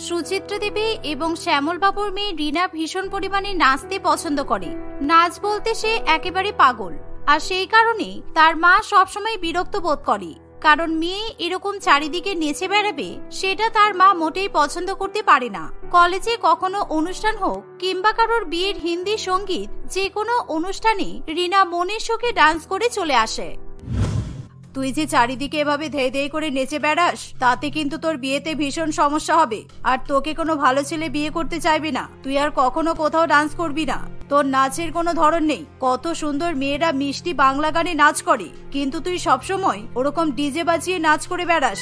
সুচিত্রা দেবী এবং শ্যামল বাবুর মেয়ে রিনা ভীষণ পরিমাণে নাচতে পছন্দ করে। নাচ বলতে সে একেবারে পাগল, আর সেই কারণে তার মা সবসময় বিরক্ত বোধ করে, কারণ মেয়ে এরকম চারিদিকে নেচে বেড়াবে সেটা তার মা মোটেই পছন্দ করতে পারে না। কলেজে কখনো অনুষ্ঠান হোক কিংবা কারোর বিয়ের হিন্দি সঙ্গীত, যে কোনো অনুষ্ঠানে রিনা মনের সুখে ডান্স করে চলে আসে। তুই যে চারিদিকে এভাবে ধেয়ে ধেয়ে করে নেচে বেড়াস, তাতে কিন্তু তোর বিয়েতে ভীষণ সমস্যা হবে, আর তোকে কোনো ভালো ছেলে বিয়ে করতে চাইবে না। তুই আর কখনো কোথাও ডান্স করবি না, তোর নাচের কোনো ধরন নেই। কত সুন্দর মেয়েরা মিষ্টি বাংলা গানে নাচ করে, কিন্তু তুই সবসময় ওরকম ডিজে বাজিয়ে নাচ করে বেড়াস।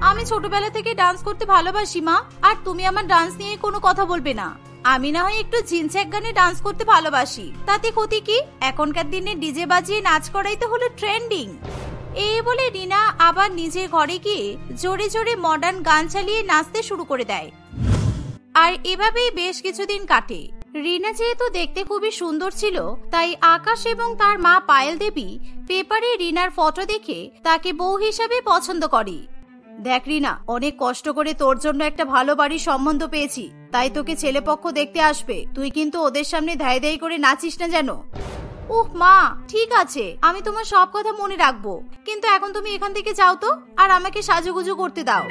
আমি ছোটবেলা থেকে ডান্স করতে ভালোবাসি মা, আর তুমি আমার ডান্স নিয়ে কোনো কথা বলবে না। আমি না হয় একটু জিনচ্যাক গানে ডান্স করতে ভালোবাসি, তাতে ক্ষতি কি? এখনকার দিনে ডিজে বাজিয়ে নাচ করাই তো হলো ট্রেন্ডিং। এই বলে রিনা আবার নিজের ঘরে গিয়ে জোরে জোরে মডার্ন গান চালিয়ে নাচতে শুরু করে দেয়। আর এভাবেই বেশ কিছুদিন কাটে। রিনা যেহেতু দেখতে খুবই সুন্দর ছিল, তাই আকাশ এবং তার মা পায়েল দেবী পেপারে রিনার ফটো দেখে তাকে বউ হিসাবে পছন্দ করে। দেখ রিনা, অনেক কষ্ট করে তোর জন্য একটা ভালো বাড়ির সম্বন্ধ পেয়েছি, তাই তোকে ছেলেপক্ষ দেখতে আসবে। তুই কিন্তু ওদের সামনে ধাই ধাই করে নাচিস না যেন। উহ মা, ঠিক আছে, আমি তোমার সব কথা মনে রাখবো, কিন্তু এখন তুমি এখান থেকে যাও তো, আর আমাকে সাজুগুজু করতে দাও।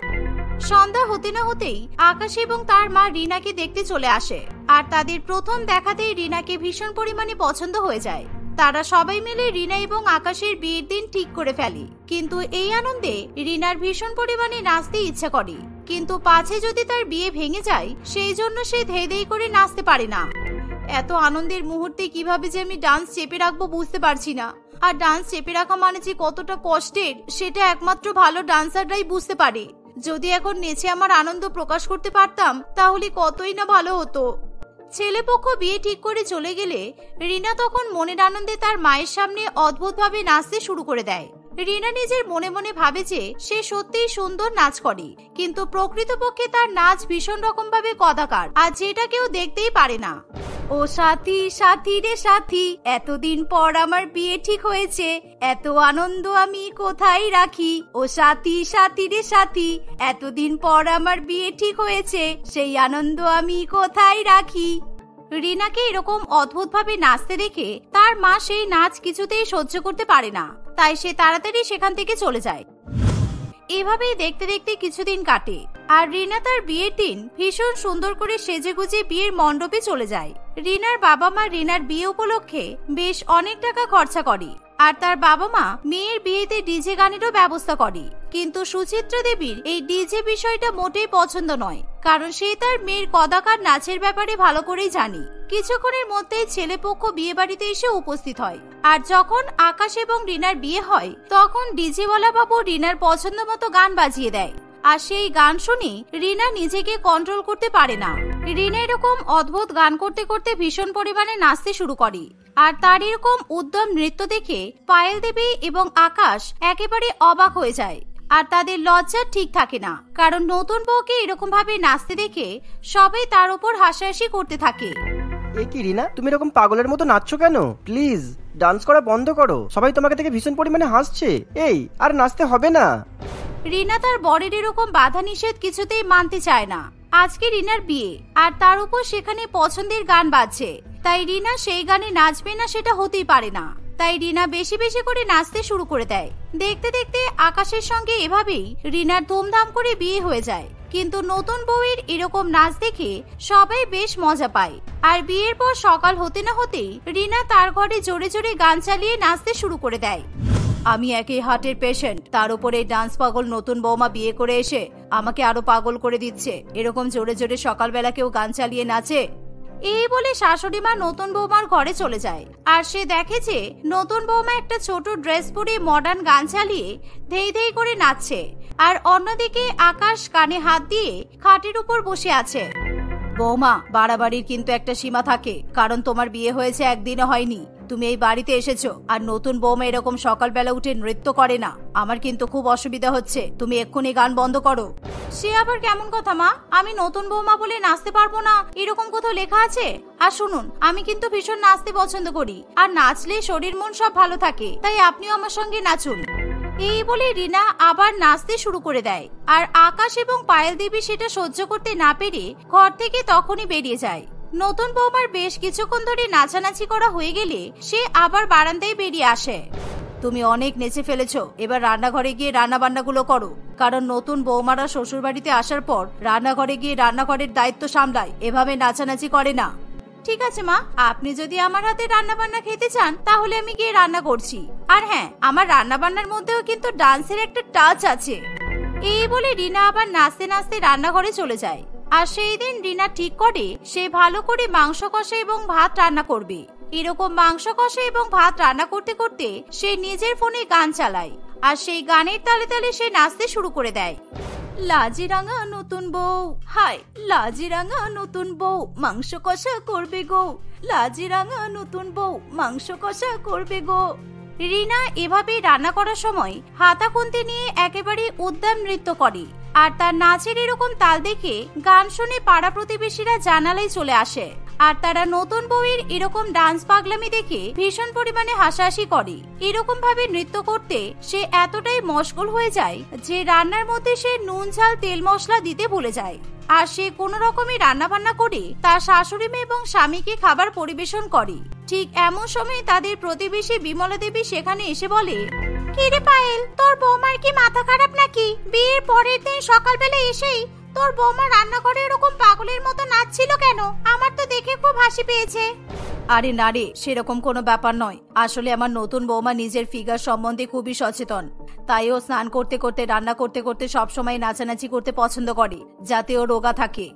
সন্ধ্যা হতে না হতেই আকাশ এবং তার মা রিনাকে দেখতে চলে আসে, আর তাদের প্রথম দেখাতেই রিনাকে ভীষণ পরিমাণে পছন্দ হয়ে যায়। তারা সবাই মিলে রিনা এবং আকাশের বিয়ের দিন ঠিক করে ফেলে, কিন্তু এই আনন্দে রিনার ভীষণ পরিমাণে নাচতে ইচ্ছা করে, কিন্তু পাছে যদি তার বিয়ে ভেঙে যায় সেই জন্য সে ধেই ধেই করে নাচতে পারে না। এত আনন্দের মুহূর্তে কিভাবে যে আমি ডান্স চেপে রাখবো বুঝতে পারছি না, আর ডান্স চেপে রাখা মানে যে কতটা কষ্টের সেটা একমাত্র ভালো ডান্সাররাই বুঝতে পারে। যদি এখন নেচে আমার আনন্দ প্রকাশ করতে পারতাম তাহলে কতই না ভালো হতো। ছেলেপক্ষ বিয়ে ঠিক করে চলে গেলে রিনা তখন মনের আনন্দে তার মায়ের সামনে অদ্ভুতভাবে নাচতে শুরু করে দেয়। রিনা নিজের মনে মনে ভাবে যে সে সত্যিই সুন্দর নাচ করে, কিন্তু প্রকৃতপক্ষে তার নাচ ভীষণ রকম ভাবে কদাকার, আর যেটা কেউ দেখতেই পারে না। ও সাথী, সাথী রে সাথী, এতদিন পর আমার বিয়ে ঠিক হয়েছে, এত আনন্দ আমি কোথায় রাখি। ও সাথী, সাথী রে সাথী, এতদিন পর আমার বিয়ে ঠিক হয়েছে, সেই আনন্দ আমি কোথায় রাখি। রিনাকে এরকম অদ্ভুতভাবে নাচতে দেখে তার মা সেই নাচ কিছুতেই সহ্য করতে পারে না, তাই সে তাড়াতাড়ি সেখান থেকে চলে যায়। এভাবেই দেখতে দেখতে কিছুদিন কাটে, আর রিনা তার বিয়ের দিন ভীষণ সুন্দর করে সেজেগুজে বিয়ের মণ্ডপে চলে যায়। রিনার বাবা মা রিনার বিয়ে উপলক্ষে বেশ অনেক টাকা খরচা করে, আর তার বাবা মা মেয়ের বিয়েতে ডিজে গানেরও ব্যবস্থা করে, কিন্তু সুচিত্রা দেবীর এই ডিজে বিষয়টা মোটেই পছন্দ নয়, কারণ সে তার মেয়ের কদাকার নাচের ব্যাপারে ভালো করেই জানে। কিছুক্ষণের মধ্যেই ছেলেপক্ষ বিয়ে বাড়িতে এসে উপস্থিত হয়, আর যখন আকাশ এবং রিনার বিয়ে হয় তখন ডিজেওয়ালা বাবু রিনার পছন্দ মতো গান বাজিয়ে দেয়, আর সেই গান শুনে রিনা নিজেকে কন্ট্রোল করতে পারে না। রিনা এরকম অদ্ভুত গান করতে করতে ভীষণ পরিমাণে নাচতে শুরু করে, আর তার এরকম উদ্যম নৃত্য দেখে পায়েল দেবী এবং আকাশ একেবারে অবাক হয়ে যায়, আর তাদের লজ্জা ঠিক থাকে না, কারণ নতুন বউকে এরকম ভাবে নাচতে দেখে সবাই তার উপর হাসাহাসি করতে থাকে। এ কি রিনা, তুমি এরকম পাগলের মতো নাচছো কেন? প্লিজ ডান্স করা বন্ধ করো, সবাই তোমাকে দেখে ভীষণ পরিমাণে হাসছে। এই আর নাচতে হবে না। রিনা তার বরের এরকম বাধা নিষেধ কিছুতেই মানতে চায় না। আজকে রিনার বিয়ে, আর তার উপর সেখানে পছন্দের গান বাজছে, তাই রিনা সেই গানে নাচবে না সেটা হতেই পারে না। তাই রিনা বেশি বেশি করে নাচতে শুরু করে দেয়। দেখতে দেখতে আকাশের সঙ্গে এভাবেই রিনার ধুমধাম করে বিয়ে হয়ে যায়, কিন্তু নতুন বউয়ের এরকম নাচ দেখে সবাই বেশ মজা পায়। আর বিয়ের পর সকাল হতে না হতেই রিনা তার ঘরে জোরে জোরে গান চালিয়ে নাচতে শুরু করে দেয়। আমি একই হার্টের পেশেন্ট, তার উপরে ডান্স পাগল নতুন বৌমা বিয়ে করে এসে আমাকে আরো পাগল করে দিচ্ছে। এরকম জোরে জোরে সকালবেলা কেউ গান চালিয়ে নাচে? এই বলে শাশুড়ি মা নতুন বৌমার ঘরে চলে যায়, আর সে দেখে যে নতুন বৌমা একটা ছোট ড্রেস পরে মডার্ন গান চালিয়ে ধেই ধেই করে নাচছে, আর অন্যদিকে আকাশ কানে হাত দিয়ে খাটের উপর বসে আছে। বৌমা, বাড়াবাড়ির কিন্তু একটা সীমা থাকে, কারণ তোমার বিয়ে হয়েছে একদিনও হয়নি, তুমি এই বাড়িতে এসেছো, আর নতুন বৌমা এরকম সকালবেলা উঠে নৃত্য করে না। আমার কিন্তু খুব অসুবিধা হচ্ছে, তুমি এক্ষুনি গান বন্ধ করো। সে আবার কেমন কথা মা? আমি নতুন বৌমা বলে নাচতে পারবো না এরকম কোথাও লেখা আছে? আর শুনুন, আমি কিন্তু ভীষণ নাচতে পছন্দ করি, আর নাচলে শরীর মন সব ভালো থাকে, তাই আপনিও আমার সঙ্গে নাচুন। এই বলে রিনা আবার নাচতে শুরু করে দেয়। আর আকাশ এবং পায়েল দেবী সেটা সহ্য করতে না পেরে ঘর থেকে তখনই বেরিয়ে যায়। নতুন বৌমার বেশ কিছুক্ষণ ধরে নাচানাচি করা হয়ে গেলে সে আবার বারান্দায় বেরিয়ে আসে। তুমি অনেক নেচে ফেলেছো, এবার রান্নাঘরে গিয়ে রান্না বান্নাগুলো করো, কারণ নতুন বৌমারা শ্বশুর বাড়িতে আসার পর রান্নাঘরে গিয়ে রান্নাঘরের দায়িত্ব সামলায়, এভাবে নাচানাচি করে না। ঠিক আছে মা, আপনি যদি আমার হাতে রান্না বান্না খেতে চান তাহলে আমি গিয়ে রান্না করছি। আর হ্যাঁ, আমার রান্না বান্নার মধ্যেও কিন্তু ডান্সের একটা টাচ আছে। এই বলে রিনা আবার নাচতে নাচতে রান্নাঘরে চলে যায়। আর সেই দিন রিনা ঠিক করে সে ভালো করে মাংস কষা এবং ভাত রান্না করবে। এরকম মাংস কষা এবং ভাত রান্না করতে করতে সে নিজের ফোনে গান চালায়। আর সেই গানের তালে তালে সে নাচতে শুরু করে দেয়। লাজিরাঙা নতুন বউ, হাই লাজিরাঙা নতুন বউ মাংস কষা করবে গো, লাজিরাঙা নতুন বউ মাংস কষা করবে গো। রিনা এভাবে রান্না করার সময় হাতা খুন্তি নিয়ে একেবারে উদ্দাম নৃত্য করে। আর তার নাচের এরকম তাল দেখে গান শুনে পাড়া প্রতিবেশীরা জানালায় চলে আসে। আর তারা নতুন বউয়ের এরকম ডান্স পাগলামি দেখে ভীষণ পরিমাণে হাসাহাসি করে। এরকম ভাবে নৃত্য করতে সে এতটাই মশগুল হয়ে যায় যে রান্নার মধ্যে সে নুন ঝাল তেল মশলা দিতে ভুলে যায়। আর সে কোনো রকমে রান্না বান্না করে তার শাশুড়ি মেয়ে এবং স্বামীকে খাবার পরিবেশন করে। ঠিক এমন সময় তাদের প্রতিবেশী বিমলা দেবী সেখানে এসে বলে, কিরে পায়েল, তোর বৌমার কি মাথা খারাপ নাকি? বিয়ের পরের দিন সকালবেলা এসেই তোর বৌমা রান্নাঘরে এরকম পাগলের মতো নাচছিল কেন? আমার তো দেখে খুব হাসি পেয়েছে। আরে না রে, সেরকম কোনো ব্যাপার নয়। আসলে আমার নতুন বৌমা নিজের ফিগার সম্বন্ধে খুবই সচেতন, তাই ও স্নান করতে করতে রান্না করতে করতে সবসময় নাচানাচি করতে পছন্দ করে, যাতে ও রোগা থাকে।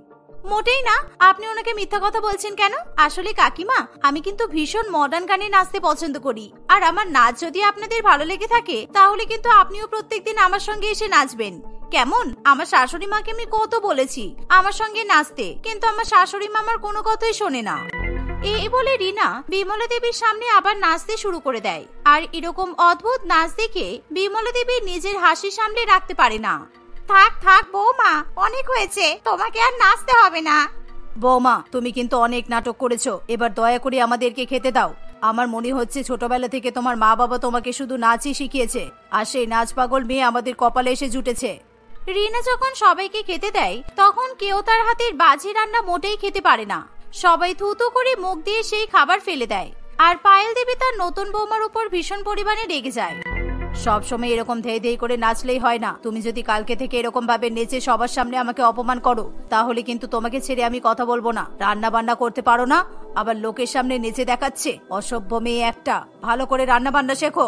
মোটেই না, আপনি ওনাকে মিথ্যা কথা বলছেন কেন? আসলে কাকিমা, আমি কিন্তু ভীষণ মডার্ন গানে নাচতে পছন্দ করি। আর আমার নাচ যদি আপনাদের ভালো লেগে থাকে তাহলে কিন্তু আপনিও প্রত্যেকদিন আমার সঙ্গে এসে নাচবেন, কেমন? আমার শাশুড়ি মাকে আমি কত বলেছি আমার সঙ্গে নাচতে, কিন্তু আমার শাশুড়ি মা আমার কোনো কথাই শোনে না। এই বলে রিনা বিমলা দেবীর সামনে আবার নাচতে শুরু করে দেয়। আর এরকম অদ্ভুত নাচ দেখে বিমলা দেবী নিজের হাসি সামলে রাখতে পারে না। থাক থাক বৌমা, অনেক হয়েছে, তোমাকে আর নাচতে হবে না। বৌমা, তুমি কিন্তু অনেক নাটক করেছো, এবার দয়া করে আমাদেরকে খেতে দাও। আমার মনে হচ্ছে ছোটবেলা থেকে তোমার মা বাবা তোমাকে শুধু নাচই শিখিয়েছে, আর সেই নাচ পাগল মেয়ে আমাদের কপালে এসে জুটেছে। রিনা যখন সবাইকে খেতে দেয় তখন কেউ তার হাতের বাজি রান্না মোটেই খেতে পারে না। সবাই থুতু করে মুখ দিয়ে সেই খাবার ফেলে দেয়। আর পায়েল দেবী তার নতুন বৌমার উপর ভীষণ পরিমাণে রেগে যায়। সব সময় এরকম ধেই ধেই করে নাচলেই হয় না, তুমি যদি কালকে থেকে এরকম ভাবে নেচে সবার সামনে আমাকে অপমান করো তাহলে কিন্তু তোমাকে ছেড়ে আমি কথা বলবো না। রান্না বান্না করতে পারো না, আবার লোকের সামনে নেচে দেখাচ্ছে, অসভ্য মেয়ে একটা। ভালো করে রান্না বান্না শেখো।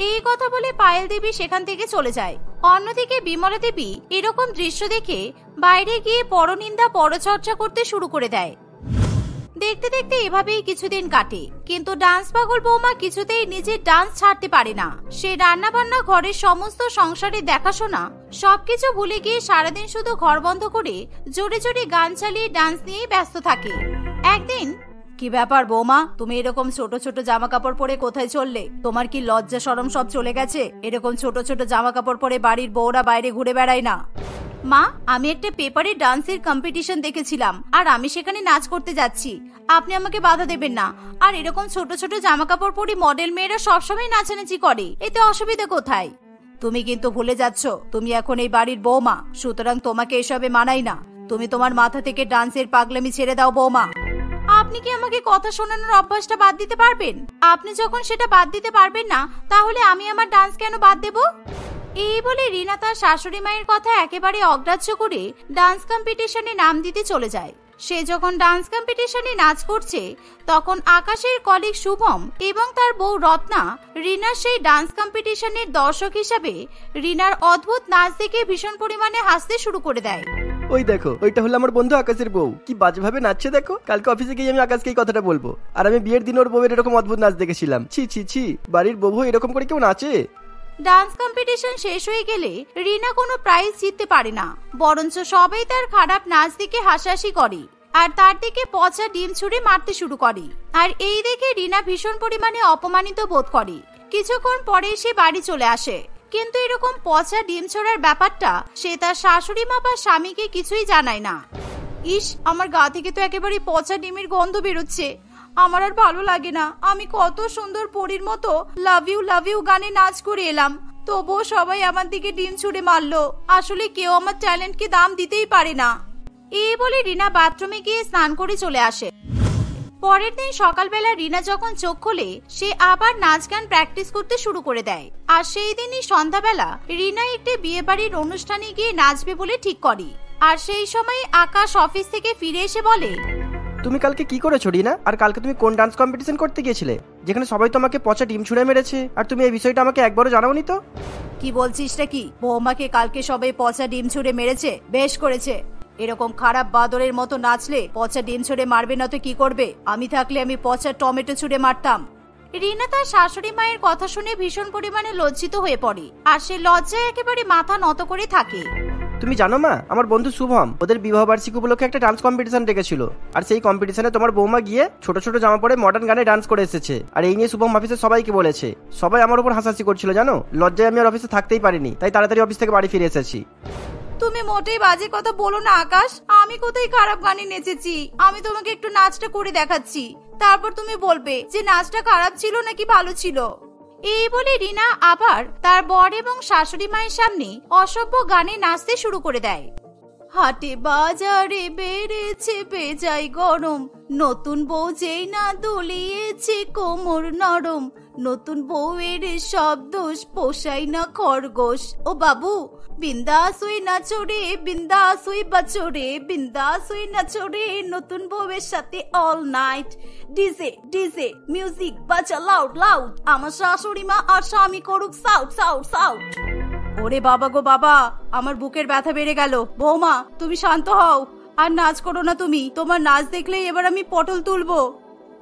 এই কথা বলে পায়েল দেবী সেখান থেকে চলে যায়। অন্যদিকে বিমলা দেবী এরকম দৃশ্য দেখে বাইরে গিয়ে পরনিন্দা পরচর্চা করতে শুরু করে দেয়। দেখতে দেখতে এভাবেই কিছুদিন কাটে, কিন্তু ডান্স পাগল বৌমা কিছুতেই নিজের ডান্স ছাড়তে পারে না। সে রান্না বান্না, ঘরের সমস্ত সংসারের দেখাশোনা সবকিছু ভুলে গিয়ে সারাদিন শুধু ঘর বন্ধ করে জোরে জোরে গান চালিয়ে ডান্স নিয়ে ব্যস্ত থাকে। একদিন, কি ব্যাপার বৌমা, তুমি এরকম ছোট ছোট জামা কাপড় পরে কোথায় চললে? তোমার কি লজ্জা শরম সব চলে গেছে? এরকম ছোট ছোট জামা কাপড় পরে বাড়ির বউরা বাইরে ঘুরে বেড়ায় না। মা, আমি একটা পেপারে ডান্সের কম্পিটিশন দেখেছিলাম, আর আমি সেখানে নাচ করতে যাচ্ছি। আপনি আমাকে বাধা দেবেন না। আর এরকম ছোট ছোট জামা কাপড় পরে মডেল মেয়েরা সবসময় নাচানাচি করে, এতে অসুবিধা কোথায়? তুমি কিন্তু ভুলে যাচ্ছ তুমি এখন এই বাড়ির বৌমা, সুতরাং তোমাকে এসবে মানাই না। তুমি তোমার মাথা থেকে ডান্সের পাগলামি ছেড়ে দাও বৌমা। আপনি কি আমাকে কথা শোনানোর অভ্যাসটা বাদ দিতে পারবেন? আপনি যখন সেটা বাদ দিতে পারবেন না তাহলে আমি আমার ডান্স কেন বাদ দেব? এই বলে রিনা তার শাশুড়ি মায়ের কথা একেবারে অগ্রাহ্য করে ডান্স কম্পিটিশনে নাম দিতে চলে যায়। সে যখন ডান্স কম্পিটিশনে নাচ করছে তখন আকাশের কলিগ শুভম এবং তার বউ রত্না রিনার সেই ডান্স কম্পিটিশনের দর্শক হিসাবে রিনার অদ্ভুত নাচ দেখে ভীষণ পরিমাণে হাসতে শুরু করে দেয়। ওই দেখো, ওইটা হলো আমার বন্ধু আকাশের বউ, কি বাজেভাবে নাচছে দেখো। কালকে অফিসে গিয়ে আমি আকাশকে এই কথাটা বলবো। আর আমি বিয়ের দিন ওর বউয়ের এরকম অদ্ভুত নাচ দেখেছিলাম। ছি ছি ছি, বাড়ির বউ এরকম করে কেউ নাচে? ডান্স কম্পিটিশন শেষ হয়ে গেলে রিনা কোনো প্রাইজ জিততে পারে না, বরঞ্চ সবাই তার খারাপ নাচ দেখে হাসাহাসি করে আর তার দিকে পচা ডিম ছুঁড়ে মারতে শুরু করে। আর এই দেখে রিনা ভীষণ পরিমাণে অপমানিত বোধ করে। কিছুক্ষণ পরে সে বাড়ি চলে আসে, কিন্তু এরকম পচা ডিম ছোড়ার ব্যাপারটা সে তার শাশুড়ি মা বা স্বামীকে কিছুই জানায় না। ইস, আমার গা থেকে তো একেবারে পচা ডিমের গন্ধ বেরোচ্ছে, আমার আর ভালো লাগে না। আমি কত সুন্দর পরীর মতো লাভ ইউ গানে নাচ করে এলাম, তবুও সবাই আমার দিকে ডিম ছুঁড়ে মারলো। আসলে কেউ আমার ট্যালেন্টকে দাম দিতেই পারে না। এই বলে রিনা বাথরুমে গিয়ে স্নান করে চলে আসে। পরের দিন সকালবেলা রিনা যখন চোখ খোলে সে আবার নাচ গান প্র্যাকটিস করতে শুরু করে দেয়। আর সেই দিনই সন্ধ্যাবেলা রিনা একটি বিয়ে বাড়ির অনুষ্ঠানে গিয়ে নাচবে বলে ঠিক করে। আর সেই সময় আকাশ অফিস থেকে ফিরে এসে বলে, তুমি কালকে কি করেছো রিনা? আর কালকে তুমি কোন ডান্স কম্পিটিশন করতে গিয়েছিলে যেখানে সবাই তোমাকে পচা ডিম ছুঁড়ে মেরেছে, আর তুমি এই বিষয়টা আমাকে একবারও জানাওনি তো? কি বলছিস রে? কি বৌমাকে কালকে সবাই পচা ডিম ছুঁড়ে মেরেছে? বেশ করেছে। এরকম খারাপ বাদরের মতো নাচলে পচা ডিম ছুঁড়ে মারবে না তো কি করবে? আমি থাকলে আমি পচা টমেটো ছুঁড়ে মারতাম। রিনা তার শাশুড়ি মায়ের কথা শুনে ভীষণ পরিমাণে লজ্জিত হয়ে পড়ে আর সে লজ্জায় একেবারে মাথা নত করে থাকে। তুমি জানো মা, আমার বন্ধু শুভম ওদের বিবাহ বার্ষিকী উপলক্ষে একটা ডান্স কম্পিটিশন রেখেছিল, আর সেই কম্পিটিশনে তোমার বৌমা গিয়ে ছোট ছোট জামা পরে মডার্ন গানে ডান্স করে এসেছে। আর এই নিয়ে শুভম অফিসে সবাইকে বলেছে। সবাই আমার উপর হাসাহাসি করছিল জানো। লজ্জায় আমি আর অফিসে থাকতেই পারিনি, তাই তাড়াতাড়ি অফিস থেকে বাড়ি ফিরে এসেছি। তুমি মোটেই বাজে কথা বলো না আকাশ। আমি কোথায় খারাপ গানে নেচেছি? আমি তোমাকে একটু নাচটা করে দেখাচ্ছি, তারপর তুমি বলবে যে নাচটা খারাপ ছিল নাকি ভালো ছিল। এই বলে রিনা আবার তার বর এবং শাশুড়ি মায়ের সামনে অসভ্য গানে নাচতে শুরু করে দেয়। হাটে বাজারে বেড়েছে বেজায় গরম, নতুন বউ যেই না দলিয়েছে কোমর নরম, নতুন বউয়ের সব দোষ পোষাই না খরগোশ। ও বাবু বিন্দাস হই নাচো রে, বিন্দাস হই বাঁচো রে, বিন্দাস হই নাচো রে নতুন বউয়ের সাথে all night. DJ DJ music বাজা লাউড লাউড, আমার শাশুড়ি মা আর স্বামী করুক সাউট সাউট সাউট। ওরে বাবা গো বাবা, আমার বুকের ব্যথা বেড়ে গেল। বৌমা তুমি শান্ত হও আর নাচ করো না তুমি। তোমার নাচ দেখলেই এবার আমি পটল তুলবো।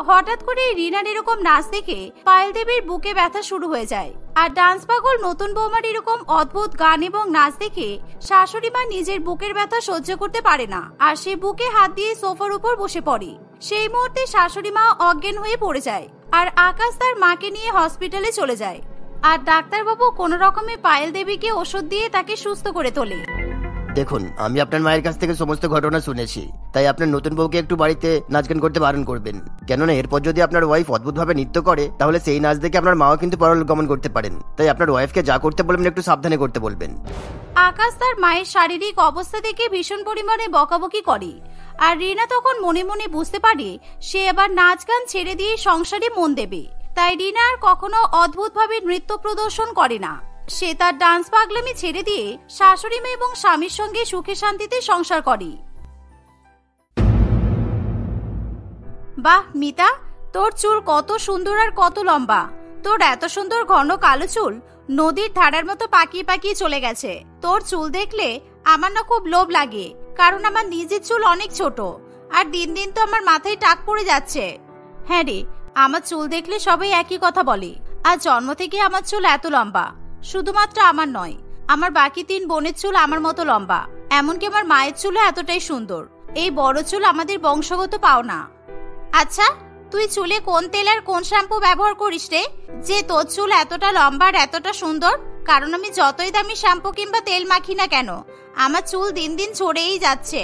হঠাৎ করে রিনার এরকম নাচ দেখে পায়েল দেবীর বুকে ব্যথা শুরু হয়ে যায়। আর ডান্স পাগল নতুন বৌমার এরকম অদ্ভুত গান এবং নাচ দেখে শাশুড়ি মা নিজের বুকের ব্যথা সহ্য করতে পারে না আর সে বুকে হাত দিয়ে সোফার উপর বসে পড়ে। সেই মুহূর্তে শাশুড়ি মা অজ্ঞান হয়ে পড়ে যায় আর আকাশ তার মাকে নিয়ে হসপিটালে চলে যায়। আর ডাক্তারবাবু কোন রকমে পায়েল দেবীকে ওষুধ দিয়ে তাকে সুস্থ করে তোলে। দেখুন, আমি আপনার মায়ের কাছ থেকে সমস্ত ঘটনা শুনেছি, তাই আপনার নতুন বউকে একটু বাড়িতে নাচ গান করতে বারণ করবেন। কেননা এরপর যদি আপনার ওয়াইফ অদ্ভুতভাবে নৃত্য করে তাহলে সেই নাচ দেখে আপনার মাও কিন্তু পরলোক গমন করতে পারেন। তাই আপনার ওয়াইফকে যা করতে বলবেন একটু সাবধানে করতে বলবেন। আকাশ তার মায়ের শারীরিক অবস্থা দেখে ভীষণ পরিমাণে বকাবকি করে। আর রিনা তখন মনে মনে বুঝতে পারে সে আবার নাচ গান ছেড়ে দিয়ে সংসারে মন দেবে। তাই রিনা আর কখনো অদ্ভুতভাবে নৃত্য প্রদর্শন করে না। সে তার ডান্স পাগলামি ছেড়ে দিয়ে শাশুড়ি মেয়ে এবং স্বামীর সঙ্গে সুখে শান্তিতে সংসার করে। বাহ মিতা, তোর চুল কত সুন্দর আর কত লম্বা। তোর এত সুন্দর ঘন কালো চুল নদীর ধারার মতো পাকিয়ে পাকিয়ে চলে গেছে। তোর চুল দেখলে আমার না খুব লোভ লাগে, কারণ আমার নিজের চুল অনেক ছোট আর দিন দিন তো আমার মাথায় টাক পড়ে যাচ্ছে। হ্যাঁ রে, আমার চুল দেখলে সবাই একই কথা বলে। আর জন্ম থেকে আমার চুল এত লম্বা। শুধুমাত্র আমার নয়, আমার বাকি 3 বোনের চুল আমার মতো লম্বা। এমনকি আমার মায়ের চুলও এতটাই সুন্দর। এই বড় চুল আমাদের বংশগত পাওনা। আচ্ছা, তুই চুলে কোন তেল আর কোন শ্যাম্পু ব্যবহার করিস রে, যে তোর চুল এতটা লম্বা আর এতটা সুন্দর? কারণ আমি যতই দামি শ্যাম্পু কিংবা তেল মাখি না কেন, আমার চুল দিন দিন ঝরেই যাচ্ছে।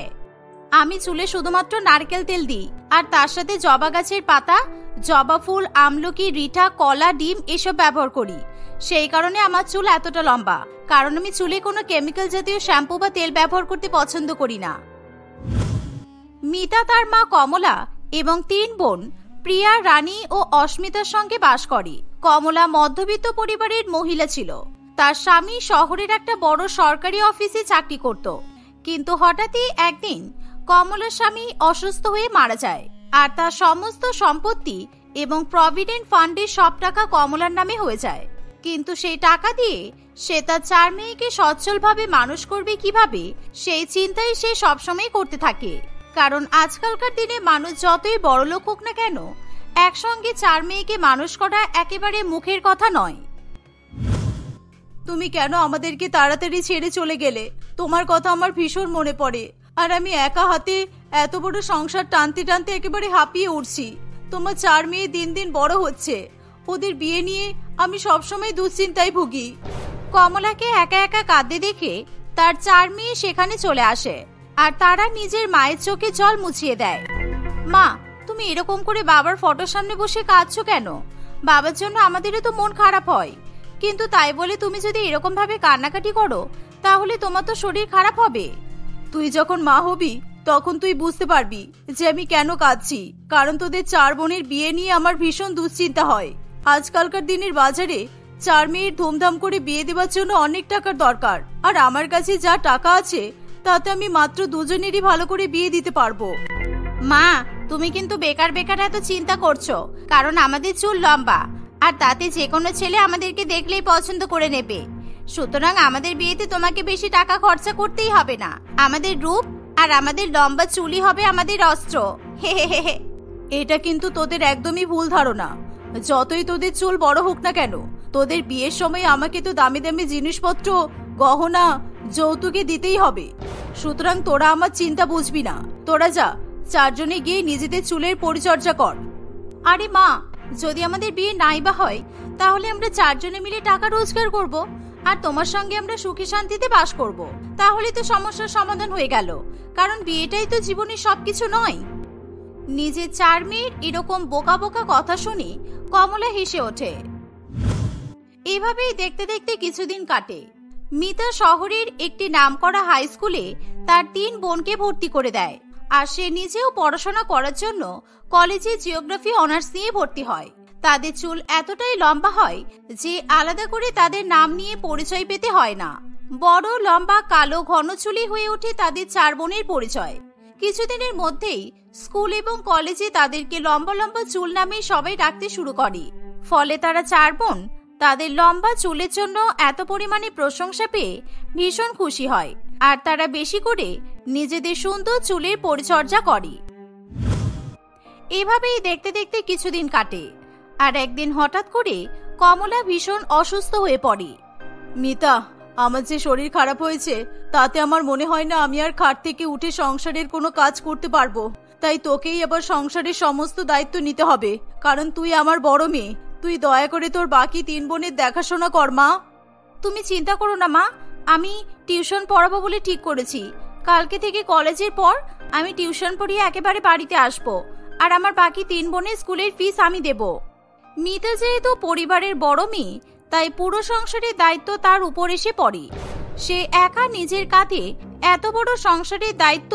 আমি চুলে শুধুমাত্র নারকেল তেল দিই আর তার সাথে জবা গাছের পাতা, জবা ফুল, আমলকি, রিঠা, কলা, ডিম এসব ব্যবহার করি। সেই কারণে আমার চুল এতটা লম্বা, কারণ আমি চুলে কোনো কেমিক্যাল জাতীয় শ্যাম্পু বা তেল ব্যবহার করতে পছন্দ করি না। মিতা তার মা কমলা এবং 3 বোন প্রিয়া, রানী ও অস্মিতার সঙ্গে বাস করে। কমলা মধ্যবিত্ত পরিবারের মহিলা ছিল। তার স্বামী শহরের একটা বড় সরকারি অফিসে চাকরি করত। কিন্তু হঠাৎই একদিন কমলার স্বামী অসুস্থ হয়ে মারা যায় আর তার সমস্ত সম্পত্তি এবং প্রভিডেন্ট ফান্ডের সব টাকা কমলার নামে হয়ে যায়। কিন্তু সেই টাকা দিয়ে সে তার 4 মেয়েকে সচ্ছলভাবে মানুষ করবে কিভাবে, সেই চিন্তাই সে সবসময় করতে থাকে। কারণ আজকালকার দিনে মানুষ যতই বড়লোক হোক না কেন, একসঙ্গে 4 মেয়েকে মানুষ করা একেবারে মুখের কথা নয়। তুমি কেন আমাদেরকে তাড়াতাড়ি ছেড়ে চলে গেলে? তোমার কথা আমার ভীষণ মনে পড়ে। আর আমি একা হাতে এত বড় সংসার টানতে টানতে একেবারে হাঁপিয়ে উঠছি। তোমার 4 মেয়ে দিন দিন বড় হচ্ছে, ওদের বিয়ে নিয়ে আমি সবসময় দুশ্চিন্তায় ভুগি। কমলাকে একা একা কাঁদতে দেখে তার 4 মেয়ে সেখানে চলে আসে আর তারা নিজের মায়ের চোখে জল মুছিয়ে দেয়। মা, তুমি এরকম করে বাবার ফটোর সামনে বসে কাঁদছো কেন? বাবার জন্য আমাদেরও তো মন খারাপ হয়, কিন্তু তাই বলে তুমি যদি এরকম ভাবে কান্নাকাটি করো তাহলে তোমার তো শরীর খারাপ হবে। তুই যখন মা হবি তখন তুই বুঝতে পারবি যে আমি কেন কাঁদছি। কারণ তোদের 4 বোনের বিয়ে নিয়ে আমার ভীষণ দুশ্চিন্তা হয়। আজকালকার দিনের বাজারে 4 মেয়ের ধুমধাম করে বিয়ে দেওয়ার জন্য অনেক টাকার দরকার, আর আমার কাছে যা টাকা আছে তাতে আমি মাত্র 2 জনেরই ভালো করে বিয়ে দিতে পারবো। মা, তুমি কিন্তু বেকার বেকার এত চিন্তা করছো, কারণ আমাদের চুল লম্বা আর তাতে যে কোনো ছেলে আমাদেরকে দেখলেই পছন্দ করে নেবে। সুতরাং আমাদের বিয়েতে তোমাকে বেশি টাকা খরচা করতেই হবে না। আমাদের রূপ আর আমাদের লম্বা চুলই হবে আমাদের অস্ত্র। হে হে হে হে। এটা কিন্তু তোদের একদমই ভুল ধারণা। যতই তোদের চুল বড় হোক না কেন, তোদের বিয়ের সময় আমাকে তো দামি দামি জিনিসপত্র, গহনা, যৌতুকে দিতেই হবে। সুতরাং তোরা আমার চিন্তা বুঝবি না। তোরা যা 4 জনে গিয়ে নিজেদের চুলের পরিচর্যা কর। আরে মা, যদি আমাদের বিয়ে নাই বা হয় তাহলে আমরা 4 জনে মিলে টাকা রোজগার করব আর তোমার সঙ্গে আমরা সুখী শান্তিতে বাস করব। তাহলে তো সমস্যার সমাধান হয়ে গেল। কারণ বিয়েটাই তো জীবনের সবকিছু নয়। নিজের 4 মেয়ের এরকম বোকা বোকা কথা শুনে কমলা হেসে ওঠে। এভাবেই দেখতে দেখতে কিছুদিন কাটে। মিতা শহরের একটি নামকরা হাই স্কুলে তার 3 বোনকে ভর্তি করে দেয়, আর সে নিজেও পড়াশোনা করার জন্য কলেজে জিওগ্রাফি অনার্স নিয়ে ভর্তি হয়। তাদের চুল এতটাই লম্বা হয় যে আলাদা করে তাদের নাম নিয়ে পরিচয় পেতে হয় না। বড় লম্বা কালো ঘন চুলি হয়ে ওঠে তাদের 4 বোনের পরিচয়। কিছুদিনের মধ্যেই স্কুল এবং কলেজে তাদেরকে লম্বা লম্বা চুল নামে সবাই ডাকতে শুরু করে। ফলে তারা 4 বোন তাদের লম্বা চুলের জন্য এত পরিমাণে প্রশংসা পেয়ে ভীষণ খুশি হয়, আর তারা বেশি করে নিজেদের সুন্দর চুলের পরিচর্যা করে। এভাবেই দেখতে দেখতে কিছুদিন কাটে, আর একদিন হঠাৎ করে কমলা ভীষণ অসুস্থ হয়ে পড়ে। মিতা, আমার যে শরীর খারাপ হয়েছে তাতে আমার মনে হয় না আমি আর খাট থেকে উঠে সংসারের কোনো কাজ করতে পারবো। তাই তোকেই আবার সংসারের সমস্ত দায়িত্ব নিতে হবে, কারণ তুই আমার বড় মেয়ে। তুই দয়া করে তোর বাকি 3 বোনের দেখাশোনা কর মা। তুমি চিন্তা করো না মা, আমি টিউশন পড়াবো বলে ঠিক করেছি। কালকে থেকে কলেজের পর আমি টিউশন পড়িয়ে একেবারে বাড়িতে আসবো, আর আমার বাকি 3 বোনের স্কুলের ফিস আমি দেব। মিতা যেহেতু পরিবারের বড় মেয়ে, তাই পুরো সংসারের দায়িত্ব তার উপর এসে পড়ে। সে একা নিজের কাঁধে এত বড় সংসারের দায়িত্ব,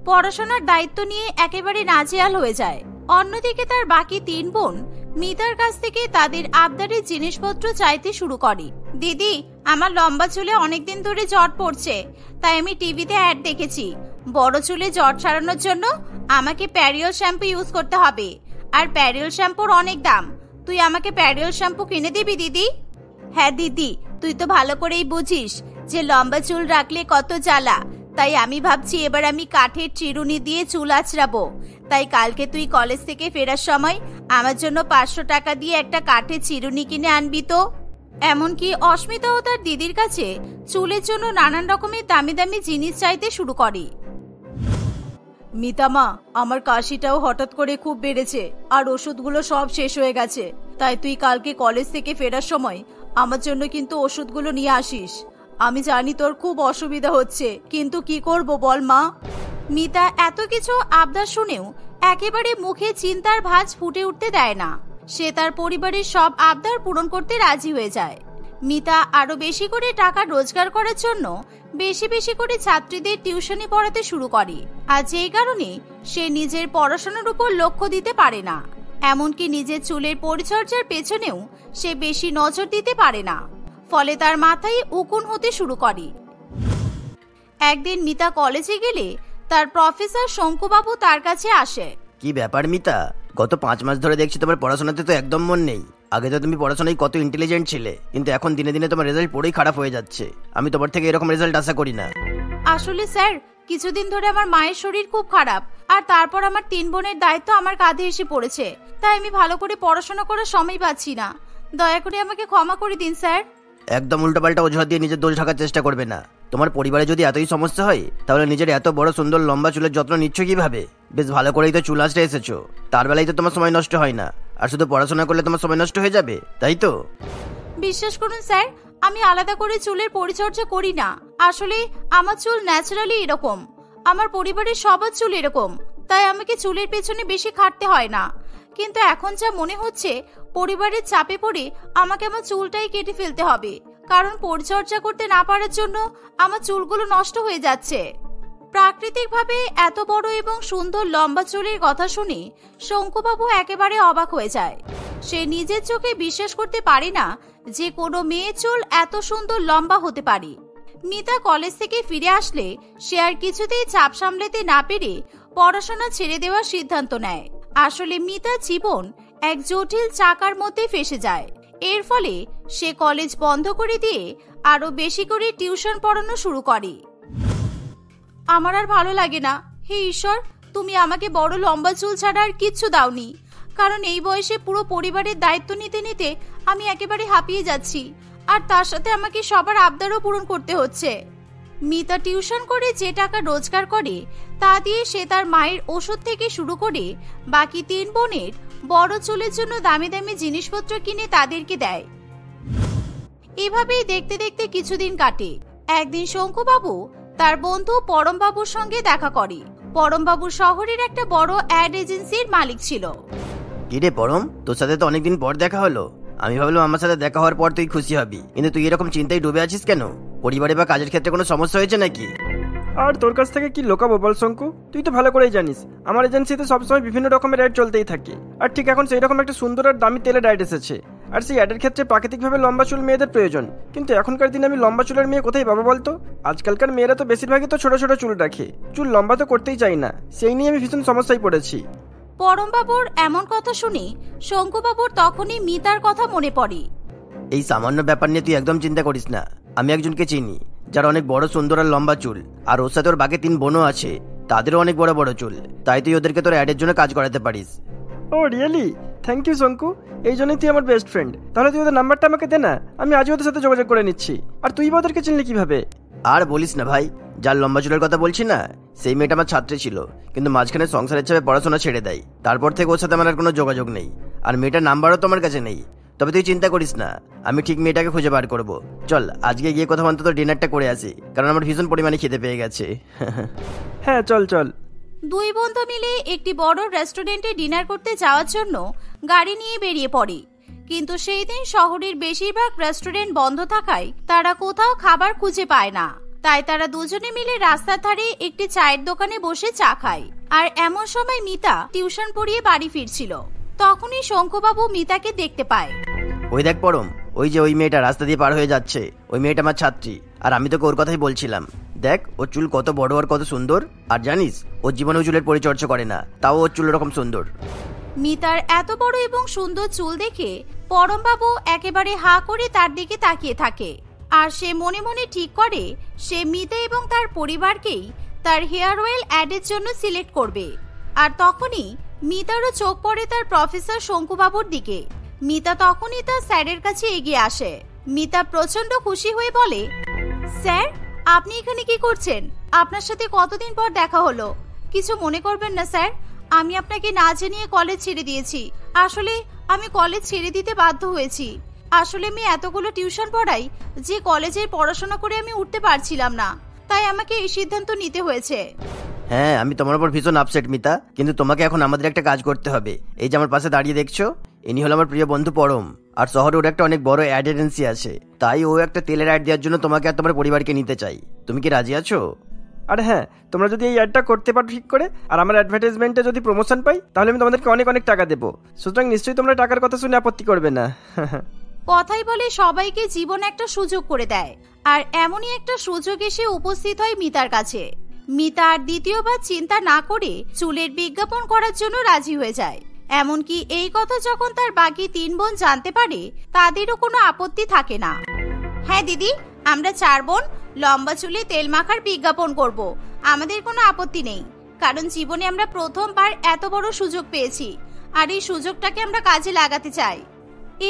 পড়াশোনার দায়িত্ব নিয়ে একেবারে নাজেহাল হয়ে যায়। অন্যদিকে তার বাকি 3 বোন মিতার কাছ থেকে তাদের আবদারের জিনিসপত্র চাইতে শুরু করে। দিদি, আমার লম্বা চুলে অনেকদিন ধরে জট পড়ছে, তাই আমি টিভিতে অ্যাড দেখেছি বড় চুলে জট সারানোর জন্য আমাকে প্যারিয়ল শ্যাম্পু ইউজ করতে হবে, আর প্যারিয়ল শ্যাম্পুর অনেক দাম। তুই আমাকে প্যারিয়ল শ্যাম্পু কিনে দিবি দিদি? হ্যাঁ দিদি, তুই তো ভালো করেই বুঝিস যে লম্বা চুল রাখলে কত জ্বালা। তাই আমি ভাবছি এবার আমি কাঠের চিরুনি দিয়ে চুল আঁচড়াবো। তাই কালকে তুই কলেজ থেকে ফেরার সময় আমার জন্য 500 টাকা দিয়ে একটা কাঠের চিরুনি কিনে আনবি তো। এমনকি অস্মিতাও তার দিদির কাছে চুলের জন্য নানান রকমের দামি দামি জিনিস চাইতে শুরু করে। মিতামা, আমার কাশিটাও হঠাৎ করে খুব বেড়েছে, আর ওষুধগুলো সব শেষ হয়ে গেছে। তাই তুই কালকে কলেজ থেকে ফেরার সময় আমার জন্য কিন্তু ওষুধগুলো নিয়ে আসিস। আমি জানি তোর খুব অসুবিধা হচ্ছে, কিন্তু কি করব বল মা। মিতা এত কিছু আবদার শুনেও একেবারে মুখে চিন্তার ভাঁজ ফুটে উঠতে দেয় না। সে তার পরিবারের সব আবদার পূরণ করতে রাজি হয়ে যায়। মিতা আরো বেশি করে টাকা রোজগার করার জন্য বেশি বেশি করে ছাত্রীদের টিউশনি পড়াতে শুরু করে, আর যেই কারণে সে নিজের পড়াশোনার উপর লক্ষ্য দিতে পারে না। এমনকি নিজের চুলের পরিচর্যার পেছনেও সে বেশি নজর দিতে পারে না। ফলে তার মাথায় উকুন হতে শুরু করে। একদিন মিতা কলেজে গেলে তার প্রফেসর শঙ্কুবাবু তার কাছে আসে। কি ব্যাপার মিতা, গত 5 মাস ধরে দেখছি তোমার পড়াশোনাতে তো একদম মন নেই। আগে তো তুমি পড়াশোনায় কত ইন্টেলিজেন্ট ছিলে, কিন্তু এখন দিনে দিনে তোমার রেজাল্ট পুরোই খারাপ হয়ে যাচ্ছে। আমি তোমার থেকে এরকম রেজাল্ট আশা করি না। আসলে স্যার, কিছুদিন ধরে আমার মায়ের শরীর খুব খারাপ, আর তারপর আমার 3 বোনের দায়িত্ব আমার কাঁধে এসে পড়েছে। তাই আমি ভালো করে পড়াশোনা করার সময় পাচ্ছি না। দয়া করে আমাকে ক্ষমা করে দিন স্যার। একদম উল্টোপাল্টা অজুহাত দিয়ে নিজের দোষ ঢাকার চেষ্টা করবে না। তোমার পরিবারে যদি এতই সমস্যা হয় তাহলে নিজের এত বড় সুন্দর লম্বা চুলের যত্ন নিচ্ছ কিভাবে? বেশ ভালো করেই তো চুল আসতে এসেছো, তার বেলায় তো তোমার সময় নষ্ট হয় না, আর শুধু পড়াশোনা করলে তোমার সময় নষ্ট হয়ে যাবে, তাই তো? বিশ্বাস করুন স্যার, আমি আলাদা করে চুলের পরিচর্যা করি না। আসলে আমার চুল ন্যাচারালি এরকম। আমার পরিবারের সবার চুল এরকম, তাই আমাকে চুলের পেছনে বেশি খাটতে হয় না। কিন্তু এখন যা মনে হচ্ছে পরিবারের চাপে পড়ে আমাকে আমার চুলটাই কেটে ফেলতে হবে, কারণ পরিচর্যা করতে না পারার জন্য আমার চুলগুলো নষ্ট হয়ে যাচ্ছে। প্রাকৃতিকভাবে এত বড় এবং সুন্দর লম্বা চুলের কথা শুনে শঙ্কুবাবু একেবারে অবাক হয়ে যায়। সে নিজের চোখে বিশ্বাস করতে পারে না যে কোনো মেয়ের চুল এত সুন্দর লম্বা হতে পারে। মিতা কলেজ থেকে ফিরে আসলে সে আর কিছুতেই চাপ সামলাতে না পেরে পড়াশোনা ছেড়ে দেওয়ার সিদ্ধান্ত নেয়। আসলে মিতার জীবন এক জটিল চাকার মধ্যে ফেসে যায়। এর ফলে সে কলেজ বন্ধ করে দিয়ে আরো বেশি করে টিউশন পড়ানো শুরু করে। আমার আর ভালো লাগে না। হে ঈশ্বর, তুমি আমাকে বড় লম্বা চুল ছাড়া আর কিচ্ছু দাওনি, কারণ এই বয়সে পুরো পরিবারের দায়িত্ব নিতে নিতে আমি একেবারে হাঁপিয়ে যাচ্ছি, আর তার সাথে আমাকে সবার আবদারও পূরণ করতে হচ্ছে। মিতা টিউশন করে যে টাকা রোজগার করে তা দিয়ে সে তার মায়ের ওষুধ থেকে শুরু করে বাকি 3 বোনের বড় চুলের জন্য দামি দামি জিনিসপত্র কিনে তাদেরকে দেয়। এভাবেই দেখতে দেখতে কিছুদিন কাটে। একদিন শঙ্কুবাবু তার বন্ধু পরমবাবুর সঙ্গে দেখা করে। পরমবাবু শহরের একটা বড় অ্যাড এজেন্সির মালিক ছিল। কিরে পরম, তোর সাথে তো অনেকদিন পর দেখা হলো। আমি ভাবলাম আমার সাথে দেখা হওয়ার পর তুই খুশি হবি, কিন্তু তুই এরকম চিন্তায় ডুবে আছিস কেন? পরিবারে বা কাজের ক্ষেত্রে কোনো সমস্যা হয়েছে নাকি? আর তোর কাছ থেকে কি লোকাবো বল শঙ্কু, তুই তো ভালো করেই জানিস আমার এজেন্সিতে সবসময় বিভিন্ন রকমের অ্যাড চলতেই থাকে। আর ঠিক এখন সেই রকম একটা সুন্দর আর দামি তেলের অ্যাড এসেছে, আর সেই অ্যাডের ক্ষেত্রে প্রাকৃতিকভাবে লম্বা চুল মেয়েদের প্রয়োজন। কিন্তু এখনকার দিনে আমি লম্বা চুলের মেয়ে কোথায় পাবো বলতো? আজকালকার মেয়েরা তো বেশিরভাগই তো ছোট ছোট চুল রাখে, চুল লম্বা তো করতেই চাই না। সেই নিয়ে আমি ভীষণ সমস্যায় পড়েছি। পরমবাবুর এমন কথা শুনে শঙ্কুবাবুর তখনই মিতার কথা মনে পড়ে। এই সামান্য ব্যাপার নিয়ে তুই একদম চিন্তা করিস না। আমি একজনকে চিনি যার অনেক বড় সুন্দর আর লম্বা চুল, আর ওর সাথে ওর বাকি 3 বোনও আছে, তাদেরও অনেক বড় বড় চুল। তাই তুই ওদেরকে তোর অ্যাডের জন্য কাজ করাতে পারিস। ও রিয়েলি? থ্যাংক ইউ শঙ্কু, এই জন্যই তুই আমার বেস্ট ফ্রেন্ড। তাহলে তুই ওদের নাম্বারটা আমাকে দে না, আমি আজই ওদের সাথে যোগাযোগ করে নিচ্ছি। আর তুই বা ওদেরকে চিনলি কিভাবে? আর বলিস না ভাই, যার লম্বা চুলের কথা বলছি না, সেই মেয়েটা আমার ছাত্রী ছিল, কিন্তু মাঝখানে সংসারের চাপে পড়াশোনা ছেড়ে দেয়। তারপর থেকে ওর সাথে আমার আর কোনো যোগাযোগ নেই, আর মেয়েটার নাম্বারও তো আমার কাছে নেই। তবে তুই চিন্তা করিস না, আমি ঠিক মেয়েটাকে খুঁজে বার করব। চল আজকে গিয়ে কোথাও অন্তত ডিনারটা করে আসি, কারণ আমার ভীষণ পরিমাণে খিদে পেয়ে গেছে। হ্যাঁ চল চল। 2 বন্ধু মিলে একটি বড় রেস্টুরেন্টে ডিনার করতে যাওয়ার জন্য গাড়ি নিয়ে বেরিয়ে পড়ে। কিন্তু সেই দিন শহরের বেশিরভাগ রেস্টুরেন্ট বন্ধ থাকায় তারা কোথাও খাবার খুঁজে পায় না। তাই তারা দুজনে মিলে রাস্তার ধারে একটি চায়ের দোকানে বসে চা খায়। আর এমন সময় মিতা টিউশন পড়িয়ে বাড়ি ফিরছিল। তখনই শঙ্কুবাবু মিতাকে দেখতে পায়। ওই দেখ পরম, ওই যে ওই মেয়েটা রাস্তা দিয়ে পার হয়ে যাচ্ছে, ওই মেয়েটা আমার ছাত্রী। আর আমি তোকে ওর কথাই বলছিলাম। দেখ ওর চুল কত বড় আর কত সুন্দর। আর জানিস ওর জীবনেও চুলের পরিচর্যা করে না, তাও ওর চুল এরকম সুন্দর। মিতার এত বড় এবং সুন্দর চুল দেখে পরমবাবু একেবারে হা করে তার দিকে তাকিয়ে থাকে। আর সে মনে মনে ঠিক করে সে মিতা এবং তার পরিবারকেই তার হেয়ার অয়েল অ্যাডের জন্য সিলেক্ট করবে। আর তখনই মিতারও চোখ পড়ে তার প্রফেসর শঙ্কুবাবুর দিকে। মিতা তখনই তার স্যারের কাছে এগিয়ে আসে। মিতা প্রচন্ড খুশি হয়ে বলে, স্যার আপনি এখানে কি করছেন? আপনার সাথে কতদিন পর দেখা হলো। কিছু মনে করবেন না স্যার, আমি আপনাকে না জানিয়ে কলেজ ছেড়ে দিয়েছি। আসলে আমি কলেজ ছেড়ে দিতে বাধ্য হয়েছি। আসলে আমি এতগুলো টিউশন পড়াই যে কলেজের পড়াশোনা করে আমি উঠতে পারছিলাম না, তাই আমাকে এই সিদ্ধান্ত নিতে হয়েছে। হ্যাঁ আমি তোমার উপর ভীষণ আপসেট মিতা, কিন্তু তোমাকে এখন আমাদের একটা কাজ করতে হবে। এই যে আমার পাশে দাঁড়িয়ে দেখছো, ইনি হলো আমার প্রিয় বন্ধু পরম। আর শহরে ওর একটা অনেক বড় অ্যাড এজেন্সি আছে, তাই ও একটা তেলের অ্যাড দেওয়ার জন্য তোমাকে আর তোমার পরিবারকে নিতে চাই। তুমি কি রাজি আছো? আর হ্যাঁ, তোমরা যদি এই অ্যাডটা করতে পারো ঠিক করে, আর আমার অ্যাডভার্টাইজমেন্টে যদি প্রমোশন পাই, তাহলে আমি তোমাদেরকে অনেক অনেক টাকা দেবো। সুতরাং নিশ্চয়ই তোমরা টাকার কথা শুনে আপত্তি করবে না। কথাই বলে সবাইকে জীবন একটা সুযোগ করে দেয়। আর এমনই একটা সুযোগ এসে উপস্থিত হয় মিতার কাছে। মিতা আর দ্বিতীয়বার চিন্তা না করে চুলের বিজ্ঞাপন করার জন্য রাজি হয়ে যায়। এমনকি এই কথা যখন তার বাকি 3 বোন জানতে পারে, তাদেরও কোনো আপত্তি থাকে না। হ্যাঁ দিদি, আমরা 4 বোন লম্বা চুলে তেল মাখার বিজ্ঞাপন করব। আমাদের কোনো আপত্তি নেই, কারণ জীবনে আমরা প্রথমবার এত বড় সুযোগ পেয়েছি, আর এই সুযোগটাকে আমরা কাজে লাগাতে চাই।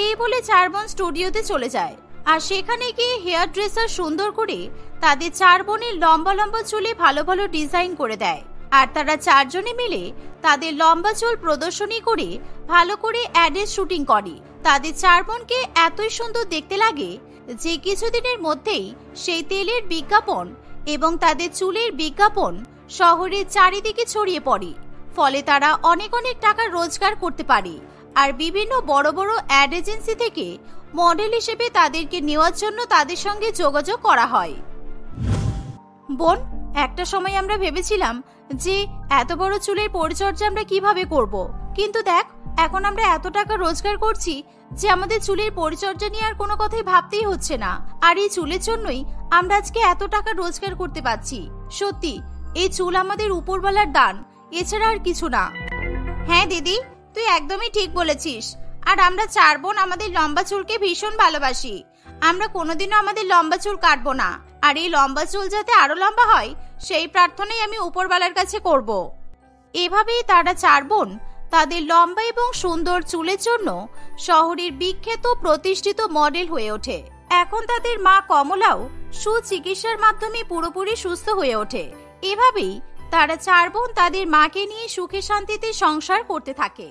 এই বলে 4 বোন স্টুডিওতে চলে যায়। আর সেখানে গিয়ে হেয়ার ড্রেসার সুন্দর করে তাদের 4 বোনের লম্বা লম্বা চুলে ভালো ভালো ডিজাইন করে দেয়। আর তারা 4 জনে মিলে তাদের লম্বা চুল প্রদর্শনী করে ভালো করে অ্যাডের শুটিং করে। তাদের 4 বোনকে এতই সুন্দর দেখতে লাগে যে কিছুদিনের মধ্যেই সেই তেলের বিজ্ঞাপন এবং তাদের চুলের বিজ্ঞাপন শহরের চারিদিকে ছড়িয়ে পড়ে। ফলে তারা অনেক অনেক টাকা রোজগার করতে পারে। আর বিভিন্ন বড় বড় অ্যাড এজেন্সি থেকে মডেল হিসেবে তাদেরকে নেওয়ার জন্য তাদের সঙ্গে যোগাযোগ করা হয়। বোন, একটা সময় আমরা ভেবেছিলাম যে এত বড় চুলের পরিচর্যা আমরা কিভাবে করব, কিন্তু দেখ এখন আমরা এত টাকা রোজগার করছি যে আমাদের চুলের পরিচর্যা নিয়ে আর কোনো কথাই ভাবতেই হচ্ছে না। আর এই চুলের জন্যই আমরা আজকে এত টাকা রোজগার করতে পারছি। সত্যি এই চুল আমাদের উপরওয়ালার দান, এছাড়া আর কিছু না। হ্যাঁ দিদি, তুই একদমই ঠিক বলেছিস। আর আমরা 4 বোন আমাদের লম্বা চুলকে ভীষণ ভালোবাসি। আমরা কোনোদিনও আমাদের লম্বা চুল কাটবো না। আর এই লম্বা চুল যাতে আরো লম্বা হয় সেই প্রার্থনাই আমি উপরওয়ালার কাছে করব। এভাবেই তারা 4 বোন তাদের লম্বা এবং সুন্দর চুলের জন্য শহরের বিখ্যাত প্রতিষ্ঠিত মডেল হয়ে ওঠে। এখন তাদের মা কমলাও সুচিকিৎসার মাধ্যমে পুরোপুরি সুস্থ হয়ে ওঠে। এভাবেই তারা 4 বোন তাদের মাকে নিয়ে সুখে শান্তিতে সংসার করতে থাকে।